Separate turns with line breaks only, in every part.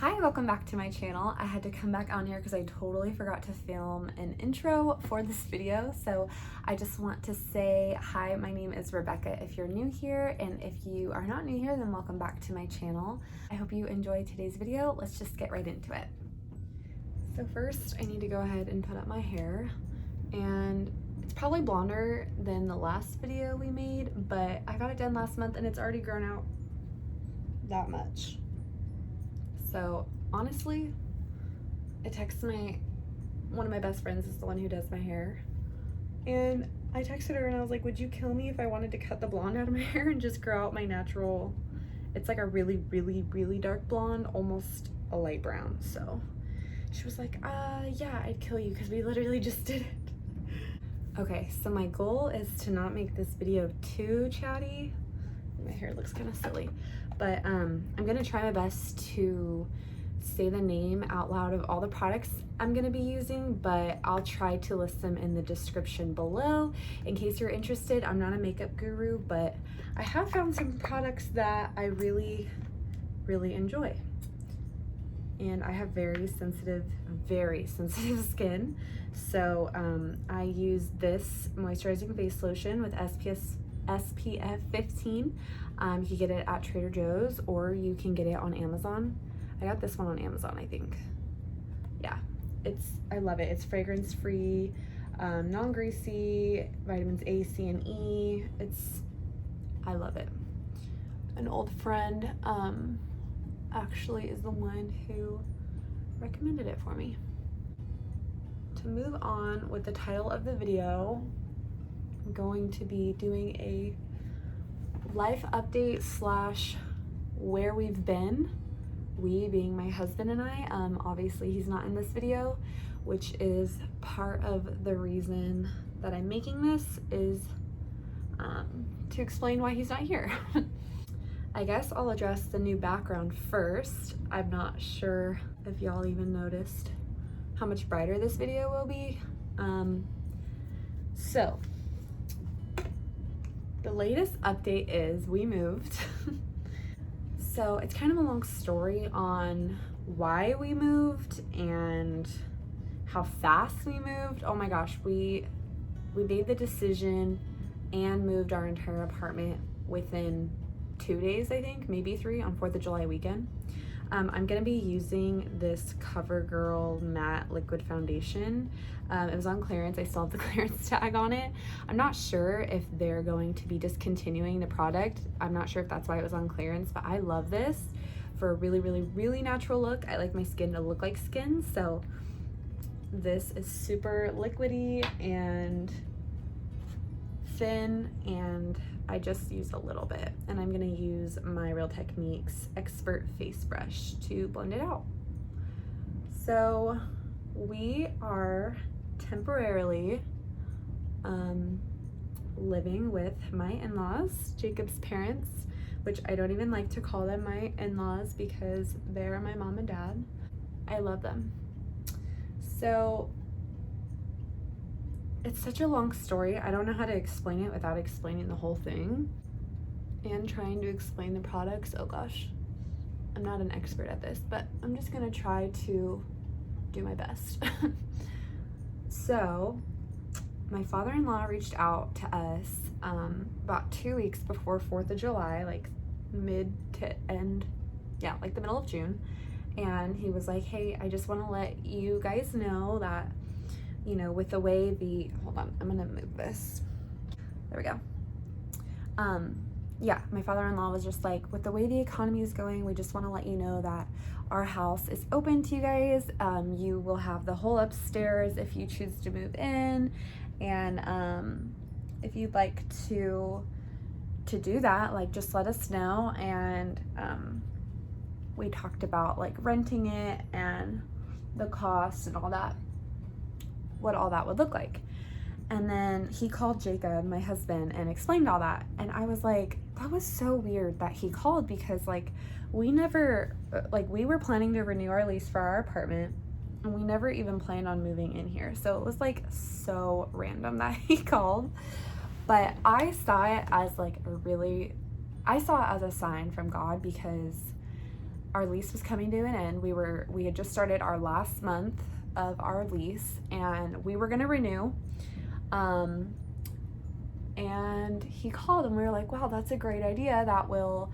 Hi, welcome back to my channel. I had to come back on here because I totally forgot to film an intro for this video. So I just want to say hi, my name is Rebekah if you're new here, and if you are not new here, then welcome back to my channel. I hope you enjoy today's video. Let's just get right into it. So first I need to go ahead and put up my hair, and it's probably blonder than the last video we made, but I got it done last month and it's already grown out that much. So honestly, I texted one of my best friends is the one who does my hair, and I texted her and I was like, would you kill me if I wanted to cut the blonde out of my hair and just grow out my natural, it's like a really dark blonde, almost a light brown. So she was like, yeah, I'd kill you because we literally just did it. Okay, so my goal is to not make this video too chatty. My hair looks kind of silly, but I'm gonna try my best to say the name out loud of all the products I'm gonna be using, but I'll try to list them in the description below in case you're interested. I'm not a makeup guru, but I have found some products that I really enjoy. And I have very sensitive skin. So I use this moisturizing face lotion with SPF 15. You can get it at Trader Joe's or you can get it on Amazon. I got this one on Amazon, I think. Yeah, I love it. It's fragrance free, non-greasy, vitamins A, C, and E. I love it. An old friend actually is the one who recommended it for me. To move on with the title of the video, I'm going to be doing a life update slash where we've been. We being my husband and I. Obviously he's not in this video, which is part of the reason that I'm making this, is to explain why he's not here. I guess I'll address the new background first. I'm not sure if y'all even noticed how much brighter this video will be. So the latest update is we moved. So it's kind of a long story on why we moved and how fast we moved. Oh my gosh, we made the decision and moved our entire apartment within 2 days, I think, maybe 3, on 4th of July weekend. I'm gonna be using this Covergirl matte liquid foundation. It was on clearance. I still have the clearance tag on it. I'm not sure if they're going to be discontinuing the product. I'm not sure if that's why it was on clearance, but I love this for a really natural look. I like my skin to look like skin, so this is super liquidy and thin, and I just used a little bit, and I'm gonna use my Real Techniques Expert Face Brush to blend it out. So we are temporarily living with my in-laws, Jacob's parents, which I don't even like to call them my in-laws because they're my mom and dad. I love them. So it's such a long story. I don't know how to explain it without explaining the whole thing and trying to explain the products. Oh gosh, I'm not an expert at this, but I'm just gonna try to do my best. So my father-in-law reached out to us about 2 weeks before 4th of July, like mid to end, yeah, like the middle of June. And he was like, hey, I just wanna let you guys know that, you know, with the way hold on, I'm gonna move this. There we go. Yeah, my father-in-law was just like, with the way the economy is going, we just want to let you know that our house is open to you guys. You will have the whole upstairs if you choose to move in, and if you'd like to do that, like, just let us know. And we talked about like renting it and the cost and all that, what all that would look like. And then he called Jacob, my husband, and explained all that. And I was like, that was so weird that he called, because like we were planning to renew our lease for our apartment and we never even planned on moving in here. So it was like so random that he called. But I saw it as like I saw it as a sign from God, because our lease was coming to an end. We had just started our last month of our lease, and we were gonna renew. And he called, and we were like, wow, that's a great idea. That will,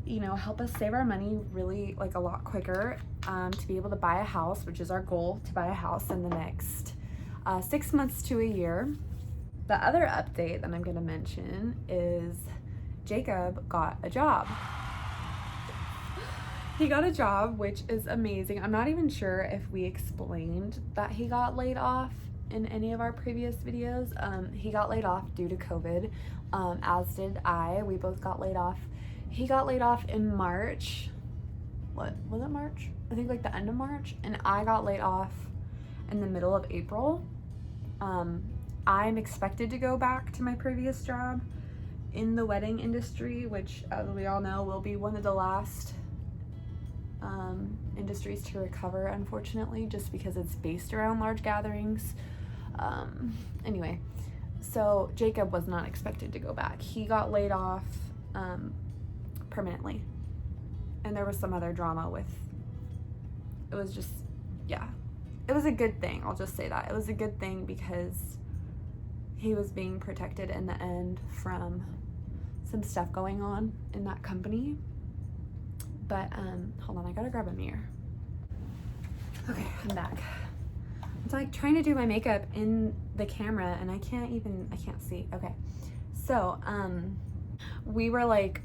you know, help us save our money really like a lot quicker, to be able to buy a house, which is our goal, to buy a house in the next 6 months to a year. The other update that I'm gonna mention is Jacob got a job. He got a job, which is amazing. I'm not even sure if we explained that he got laid off in any of our previous videos. He got laid off due to COVID, as did I. We both got laid off. He got laid off in March. What was it, March? I think like the end of March. And I got laid off in the middle of April. I'm expected to go back to my previous job in the wedding industry, which, as we all know, will be one of the last industries to recover, unfortunately, just because it's based around large gatherings. Anyway, so Jacob was not expected to go back. He got laid off permanently, and there was some other drama with, it was just, yeah, it was a good thing. I'll just say that it was a good thing because he was being protected in the end from some stuff going on in that company. But hold on, I gotta grab a mirror. Okay, I'm back. I'm like trying to do my makeup in the camera and I can't see. Okay, so we were like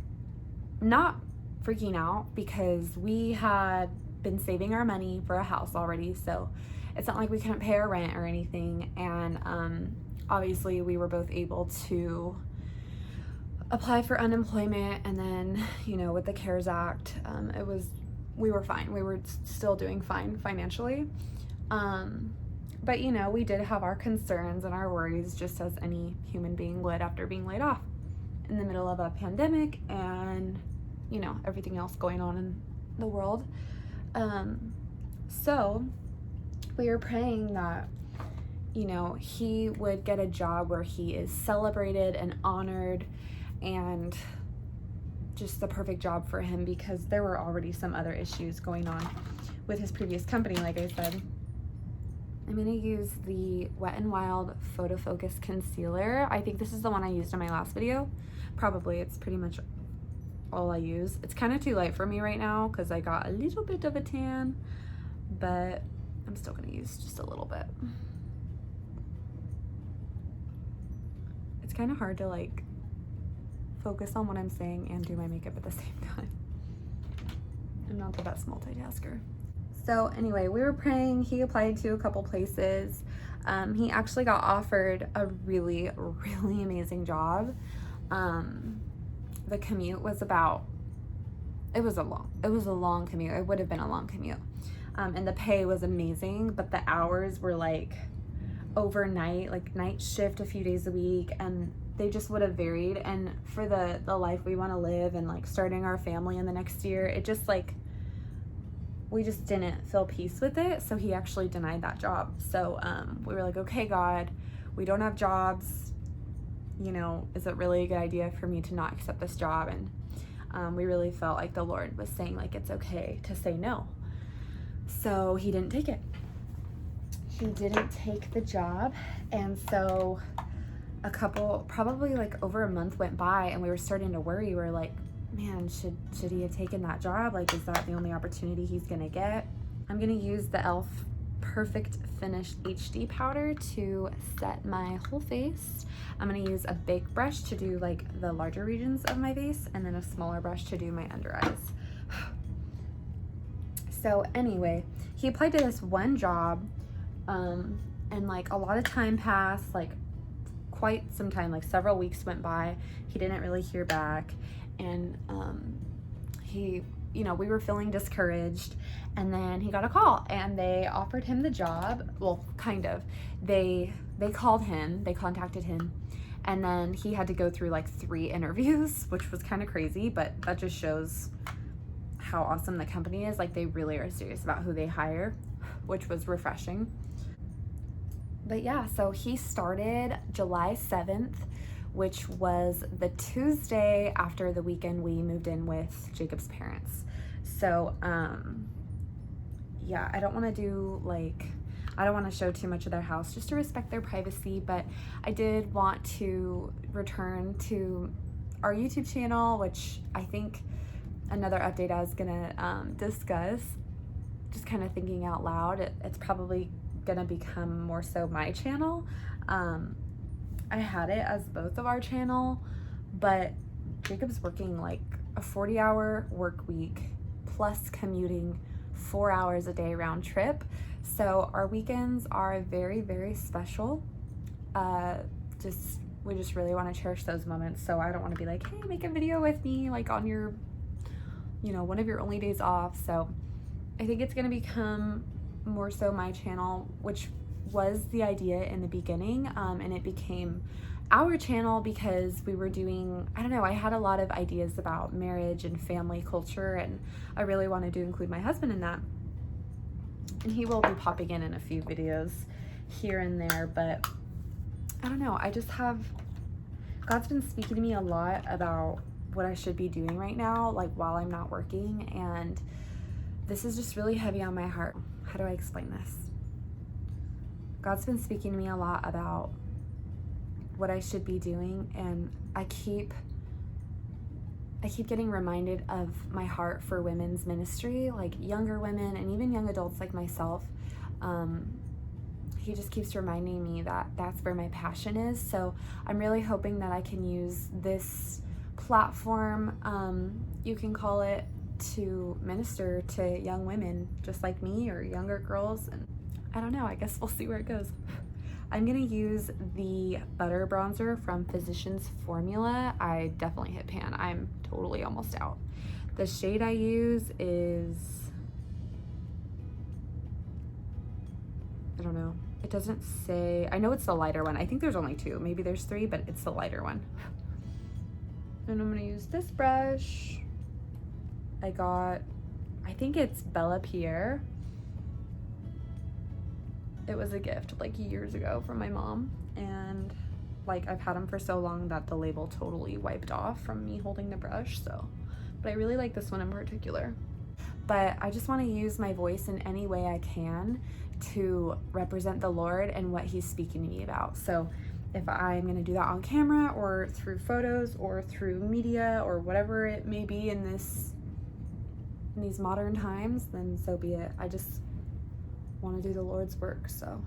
not freaking out because we had been saving our money for a house already, so it's not like we couldn't pay our rent or anything. And obviously we were both able to apply for unemployment, and then, you know, with the CARES Act, we were fine. We were still doing fine financially. But you know, we did have our concerns and our worries, just as any human being would after being laid off in the middle of a pandemic and, you know, everything else going on in the world. So we were praying that, you know, he would get a job where he is celebrated and honored, and just the perfect job for him, because there were already some other issues going on with his previous company. Like I said, I'm gonna use the Wet n Wild Photofocus concealer. I think this is the one I used in my last video. Probably, it's pretty much all I use. It's kind of too light for me right now because I got a little bit of a tan, but I'm still gonna use just a little bit. It's kind of hard to like focus on what I'm saying and do my makeup at the same time. I'm not the best multitasker. So anyway, we were praying. He applied to a couple places. He actually got offered a really, really amazing job. The commute was it was a long commute. It would have been a long commute. And the pay was amazing, but the hours were like overnight, like night shift a few days a week, and they just would have varied. And for the life we want to live and like starting our family in the next year, it just like, we just didn't feel peace with it. So he actually denied that job. So we were like, okay, God, we don't have jobs, you know, is it really a good idea for me to not accept this job? And we really felt like the Lord was saying like, it's okay to say no. So he didn't take it. He didn't take the job. And so probably like over a month went by, and we were starting to worry. We were like, man, should he have taken that job? Like, is that the only opportunity he's gonna get? I'm gonna use the E.L.F. Perfect Finish HD powder to set my whole face. I'm gonna use a big brush to do like the larger regions of my face, and then a smaller brush to do my under eyes. So anyway, he applied to this one job, and like a lot of time passed, like quite some time, like several weeks went by. He didn't really hear back, and he, you know, we were feeling discouraged. And then he got a call, and they offered him the job. Well, kind of. They called him, they contacted him, and then he had to go through like 3 interviews, which was kind of crazy, but that just shows how awesome the company is. Like, they really are serious about who they hire, which was refreshing. But yeah, so he started July 7th, which was the Tuesday after the weekend we moved in with Jacob's parents. So, yeah, I don't want to do like, I don't want to show too much of their house just to respect their privacy, but I did want to return to our YouTube channel, which I think another update I was gonna discuss, just kind of thinking out loud, it's probably gonna become more so my channel. I had it as both of our channel, but Jacob's working like a 40-hour work week plus commuting 4 hours a day round trip. So our weekends are very, very special. We just really want to cherish those moments. So I don't want to be like, hey, make a video with me like on your, you know, one of your only days off. So I think it's going to become more so my channel, which was the idea in the beginning, and it became our channel because we were doing, I don't know, I had a lot of ideas about marriage and family culture, and I really wanted to include my husband in that. And he will be popping in a few videos here and there, but I don't know, I just have, God's been speaking to me a lot about what I should be doing right now, like while I'm not working, and this is just really heavy on my heart. How do I explain this? God's been speaking to me a lot about what I should be doing, and I keep getting reminded of my heart for women's ministry, like younger women and even young adults like myself. He just keeps reminding me that that's where my passion is. So I'm really hoping that I can use this platform, you can call it, to minister to young women just like me or younger girls. And I don't know, I guess we'll see where it goes. I'm gonna use the butter bronzer from Physicians Formula. I definitely hit pan. I'm totally almost out. The shade I use is, I don't know. It doesn't say, I know it's the lighter one. I think there's only two, maybe there's three, but it's the lighter one. And I'm gonna use this brush. I think it's Bella Pierre. It was a gift like years ago from my mom, and like I've had them for so long that the label totally wiped off from me holding the brush. So, but I really like this one in particular. But I just want to use my voice in any way I can to represent the Lord and what he's speaking to me about. So if I'm going to do that on camera or through photos or through media or whatever it may be in these modern times, then so be it. I just want to do the Lord's work. So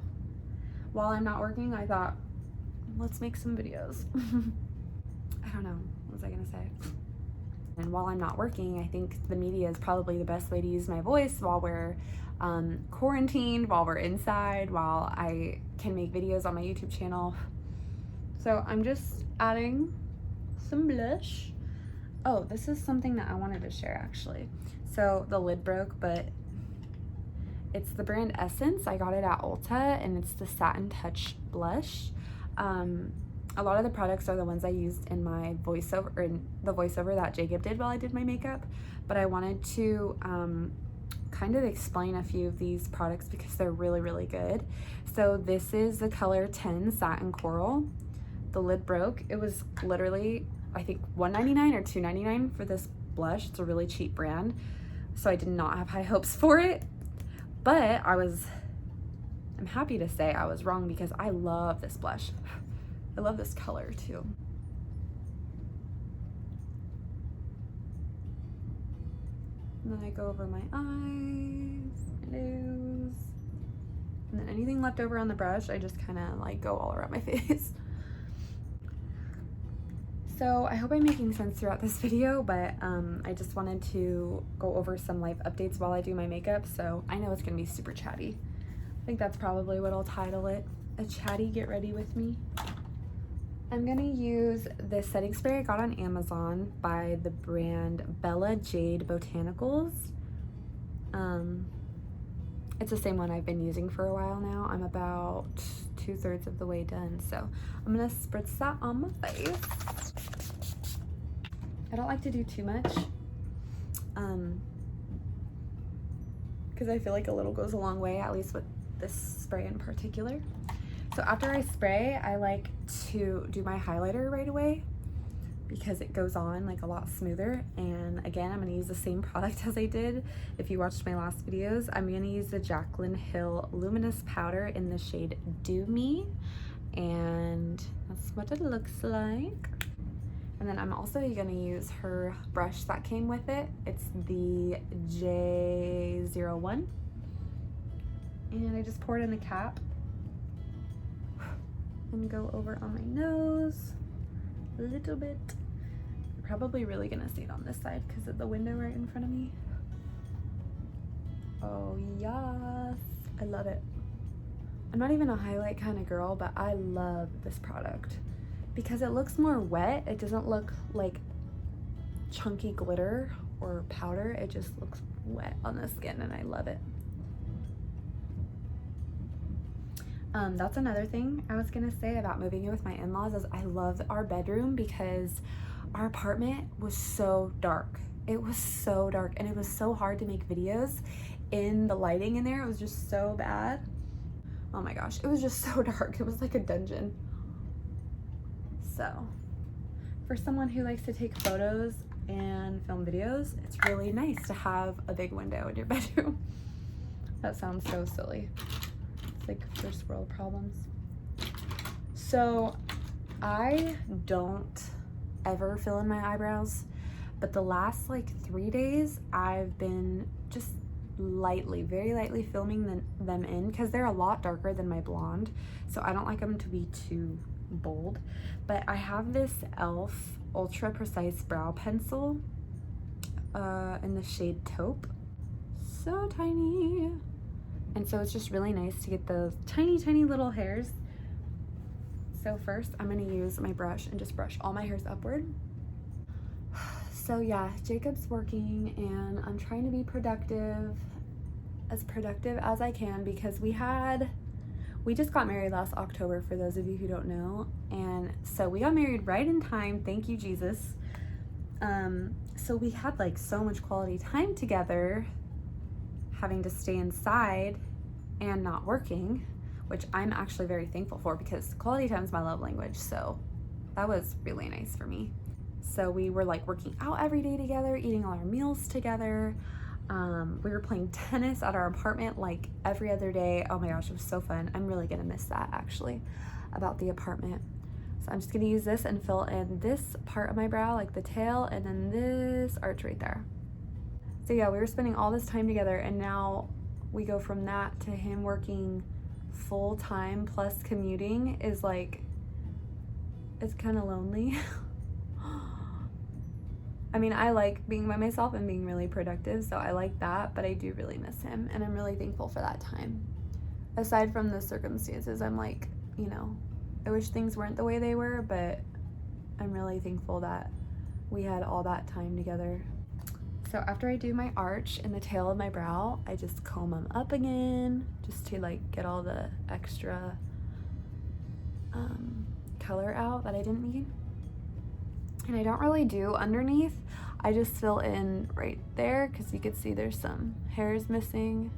while I'm not working, I thought, let's make some videos. I don't know, what was I gonna say? And while I'm not working, I think the media is probably the best way to use my voice while we're quarantined, while we're inside, while I can make videos on my YouTube channel. So I'm just adding some blush. Oh, this is something that I wanted to share actually. So the lid broke, but it's the brand Essence. I got it at Ulta, and it's the Satin Touch blush. A lot of the products are the ones I used in my voiceover, or in the voiceover that Jacob did while I did my makeup, but I wanted to kind of explain a few of these products because they're really, really good. So this is the color 10 Satin Coral. The lid broke. It was literally, I think, $1.99 or $2.99 for this blush. It's a really cheap brand, so I did not have high hopes for it, but I'm happy to say I was wrong because I love this blush. I love this color too. And then I go over my eyes, my nose, and then anything left over on the brush, I just kind of like go all around my face. So I hope I'm making sense throughout this video, but I just wanted to go over some life updates while I do my makeup. So I know it's gonna be super chatty. I think that's probably what I'll title it, a chatty get ready with me. I'm gonna use this setting spray I got on Amazon by the brand Bella Jade Botanicals. It's the same one I've been using for a while now. I'm about 2/3 of the way done, so I'm gonna spritz that on my face. I don't like to do too much, because I feel like a little goes a long way, at least with this spray in particular. So after I spray, I like to do my highlighter right away. because it goes on like a lot smoother. And again, I'm going to use the same product as I did if you watched my last videos. I'm going to use the Jaclyn Hill Luminous Powder in the shade Do Me, and that's what it looks like. And then I'm also going to use her brush that came with it. It's the J01, and I just pour it in the cap and go over on my nose a little bit. Probably really gonna see it on this side because of the window right in front of me. Oh yes, I love it. I'm not even a highlight kind of girl, but I love this product because it looks more wet. It doesn't look like chunky glitter or powder. It just looks wet on the skin, and I love it. That's another thing I was gonna say about moving in with my in-laws is I love our bedroom because our apartment was so dark. It was so dark, and it was so hard to make videos in the lighting in there. It was just so bad. Oh my gosh, it was just so dark. It was like a dungeon. So for someone who likes to take photos and film videos, it's really nice to have a big window in your bedroom. That sounds so silly. Like first world problems. So I don't ever fill in my eyebrows, but the last like 3 days I've been just lightly, very lightly filming them in because they're a lot darker than my blonde, so I don't like them to be too bold. But I have this E.L.F ultra precise brow pencil in the shade Taupe. So tiny. And so it's just really nice to get those tiny, tiny little hairs. So first I'm gonna use my brush and just brush all my hairs upward. So yeah, Jacob's working and I'm trying to be productive as I can because we just got married last October, for those of you who don't know. And so we got married right in time, thank you Jesus. So we had like so much quality time together, having to stay inside and not working, which I'm actually very thankful for because quality time is my love language. So that was really nice for me. So we were like working out every day together, eating all our meals together. We were playing tennis at our apartment like every other day. Oh my gosh, it was so fun. I'm really gonna miss that actually about the apartment. So I'm just gonna use this and fill in this part of my brow, like the tail, and then this arch right there. So yeah, we were spending all this time together, and now we go from that to him working full time plus commuting is like, it's kind of lonely. I mean, I like being by myself and being really productive, so I like that, but I do really miss him, and I'm really thankful for that time. Aside from the circumstances, I'm like, you know, I wish things weren't the way they were, but I'm really thankful that we had all that time together. So after I do my arch and the tail of my brow, I just comb them up again just to like get all the extra color out that I didn't need. And I don't really do underneath. I just fill in right there because you can see there's some hairs missing.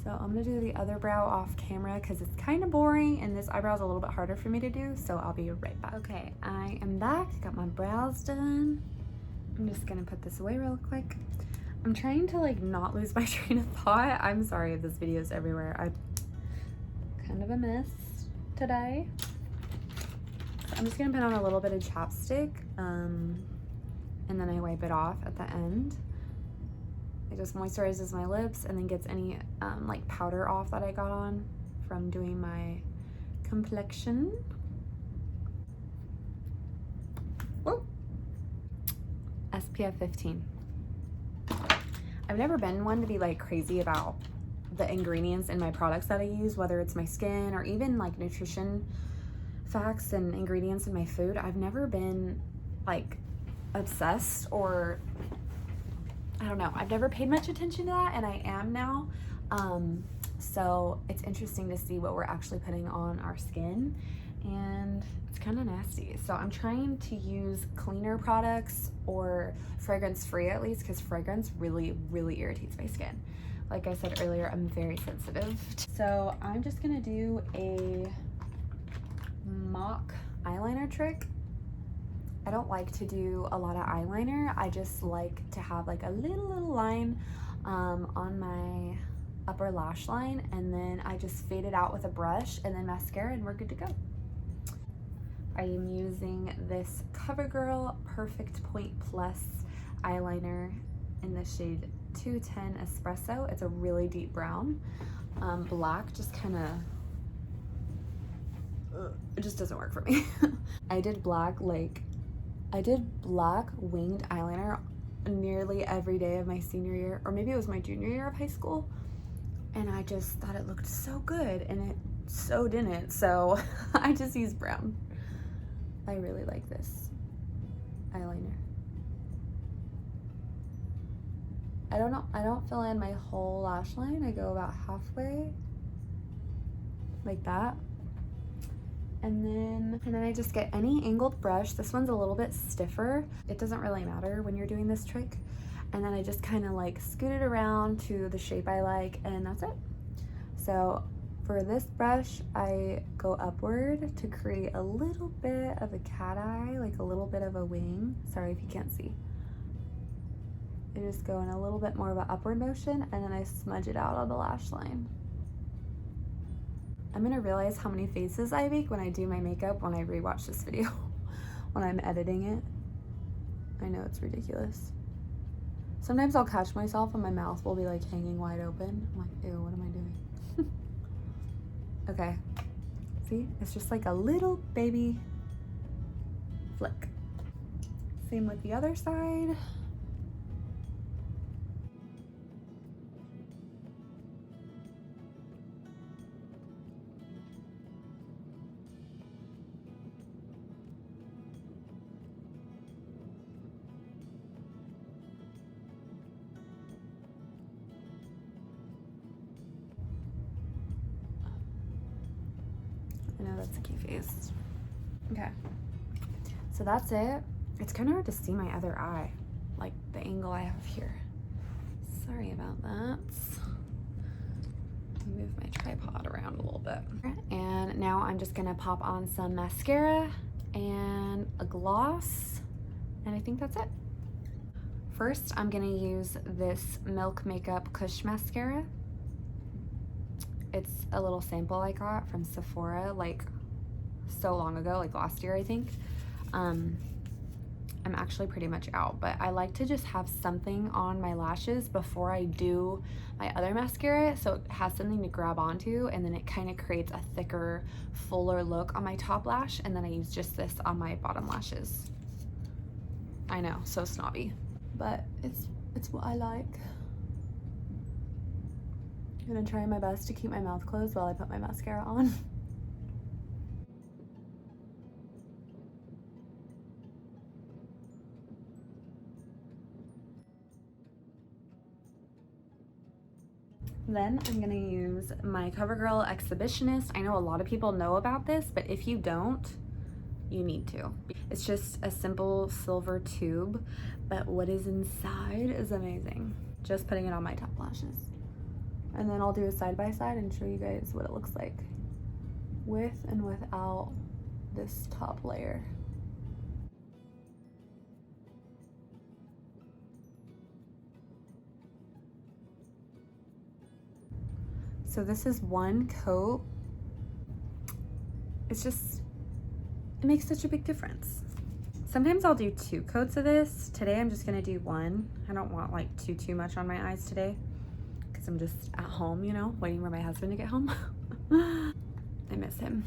So I'm gonna do the other brow off camera because it's kind of boring and this eyebrow is a little bit harder for me to do, so I'll be right back. Okay, I am back, got my brows done. I'm just gonna put this away real quick. I'm trying to like not lose my train of thought. I'm sorry if this video is everywhere. I'm kind of a mess today. So I'm just gonna put on a little bit of chapstick and then I wipe it off at the end. It just moisturizes my lips and then gets any like powder off that I got on from doing my complexion. Whoa. SPF 15. I've never been one to be like crazy about the ingredients in my products that I use, whether it's my skin or even like nutrition facts and ingredients in my food. I've never been like obsessed, or I don't know, I've never paid much attention to that, and I am now. So it's interesting to see what we're actually putting on our skin, and it's kind of nasty. So I'm trying to use cleaner products or fragrance free at least, because fragrance really irritates my skin. Like I said earlier, I'm very sensitive. So I'm just gonna do a mock eyeliner trick. I don't like to do a lot of eyeliner. I just like to have like a little line on my upper lash line, and then I just fade it out with a brush and then mascara, and we're good to go. I am using this CoverGirl Perfect Point Plus eyeliner in the shade 210 Espresso. It's a really deep brown. Black just kind of, it just doesn't work for me. I did black winged eyeliner nearly every day of my senior year, or maybe it was my junior year of high school, and I just thought it looked so good, and it so didn't, so I just used brown. I really like this eyeliner. I don't fill in my whole lash line. I go about halfway, like that. And then I just get any angled brush. This one's a little bit stiffer. It doesn't really matter when you're doing this trick. And then I just kind of like scoot it around to the shape I like, and that's it. So for this brush, I go upward to create a little bit of a cat eye, like a little bit of a wing. Sorry if you can't see. I just go in a little bit more of an upward motion, and then I smudge it out on the lash line. I'm gonna realize how many faces I make when I do my makeup when I rewatch this video, when I'm editing it. I know it's ridiculous. Sometimes I'll catch myself and my mouth will be like hanging wide open. I'm like, ew, what am I doing? Okay, see, it's just like a little baby flick. Same with the other side. I know that's a cute face. Okay, so that's it. It's kind of hard to see my other eye, like the angle I have here. Sorry about that. Move my tripod around a little bit. And now I'm just gonna pop on some mascara and a gloss, and I think that's it. First, I'm gonna use this Milk Makeup Kush mascara. It's a little sample I got from Sephora like so long ago, like last year I think. I'm actually pretty much out, but I like to just have something on my lashes before I do my other mascara, so it has something to grab onto, and then it kind of creates a thicker, fuller look on my top lash, and then I use just this on my bottom lashes. I know, so snobby, but it's what I like. I'm gonna try my best to keep my mouth closed while I put my mascara on. Then I'm gonna use my Covergirl Exhibitionist. I know a lot of people know about this, but if you don't, you need to. It's just a simple silver tube, but what is inside is amazing. Just putting it on my top lashes. And then I'll do a side by side and show you guys what it looks like with and without this top layer. So this is one coat. It makes such a big difference. Sometimes I'll do 2 coats of this. Today I'm just gonna do 1. I don't want like too much on my eyes today because I'm just at home, you know, waiting for my husband to get home. I miss him.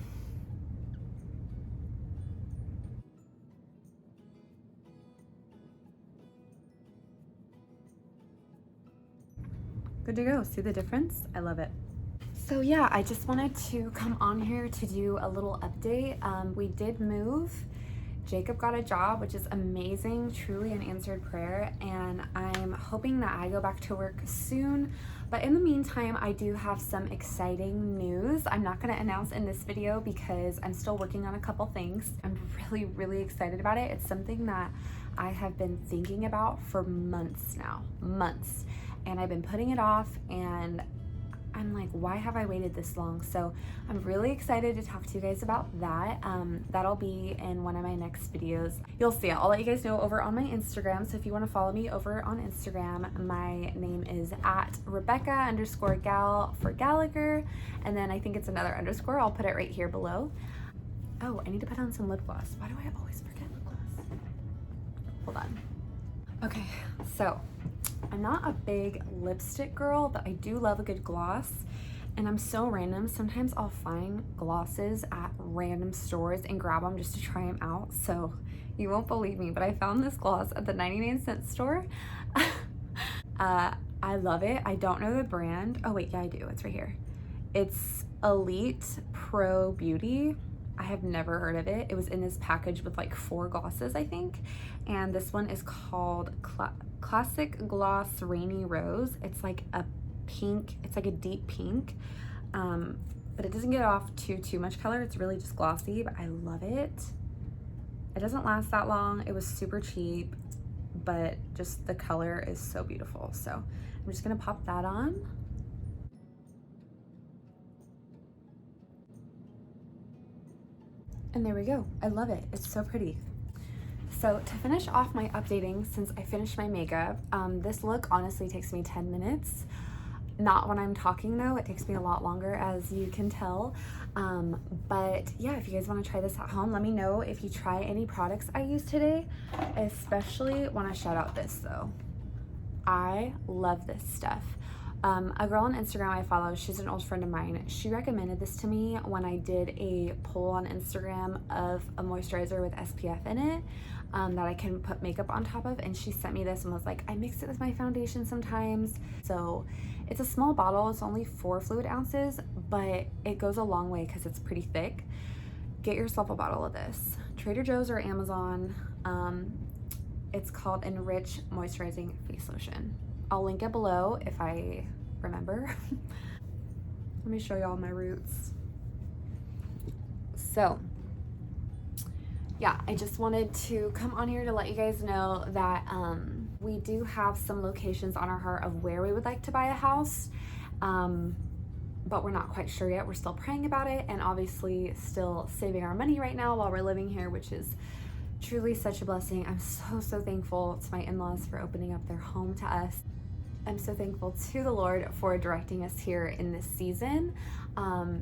Good to go. See the difference? I love it. So yeah, I just wanted to come on here to do a little update. We did move. Jacob got a job, which is amazing, truly an answered prayer, and I'm hoping that I go back to work soon. But in the meantime, I do have some exciting news. I'm not gonna announce in this video because I'm still working on a couple things. I'm really excited about it. It's something that I have been thinking about for months now, months. And I've been putting it off, and I'm like, why have I waited this long? So I'm really excited to talk to you guys about that. That'll be in one of my next videos. You'll see it. I'll let you guys know over on my Instagram. So if you want to follow me over on Instagram, my name is at Rebekah_gal for Gallagher. And then I think it's another underscore. I'll put it right here below. Oh, I need to put on some lip gloss. Why do I always forget lip gloss? Hold on. Okay, so I'm not a big lipstick girl, but I do love a good gloss. And I'm so random. Sometimes I'll find glosses at random stores and grab them just to try them out. So you won't believe me, but I found this gloss at the 99-cent store. I love it. I don't know the brand. Oh wait, yeah, I do. It's right here. It's Elite Pro Beauty. I have never heard of it. It was in this package with like 4 glosses, I think. And this one is called Classic Gloss Rainy Rose. It's like a pink, it's like a deep pink. But it doesn't get off too much color. It's really just glossy, but I love it. It doesn't last that long. It was super cheap, but just the color is so beautiful. So I'm just gonna pop that on. And there we go. I love it. It's so pretty. So to finish off my updating, since I finished my makeup, this look honestly takes me 10 minutes. Not when I'm talking though, it takes me a lot longer, as you can tell. But yeah, if you guys want to try this at home, let me know if you try any products I used today. Especially want to shout out this though. I love this stuff. A girl on Instagram I follow, she's an old friend of mine. She recommended this to me when I did a poll on Instagram of a moisturizer with SPF in it that I can put makeup on top of, and she sent me this and was like, I mix it with my foundation sometimes. So it's a small bottle, it's only 4 fluid ounces, but it goes a long way because it's pretty thick. Get yourself a bottle of this. Trader Joe's or Amazon. It's called Enrich Moisturizing Face Lotion. I'll link it below if I remember. Let me show y'all my roots. So yeah, I just wanted to come on here to let you guys know that we do have some locations on our heart of where we would like to buy a house, but we're not quite sure yet. We're still praying about it, and obviously still saving our money right now while we're living here, which is truly such a blessing. I'm so thankful to my in-laws for opening up their home to us. I'm so thankful to the Lord for directing us here in this season,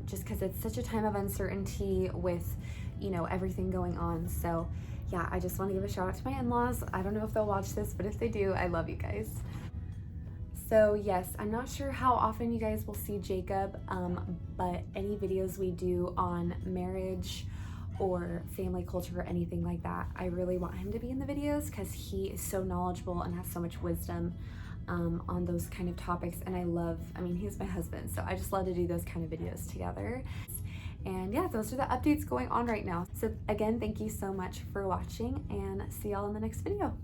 just because it's such a time of uncertainty with, you know, everything going on. So yeah, I just want to give a shout out to my in-laws. I don't know if they'll watch this, but if they do, I love you guys. So yes, I'm not sure how often you guys will see Jacob, but any videos we do on marriage or family culture or anything like that, I really want him to be in the videos because he is so knowledgeable and has so much wisdom on those kind of topics. And I mean, he's my husband, so I just love to do those kind of videos together. And yeah, those are the updates going on right now. So again, thank you so much for watching, and see y'all in the next video.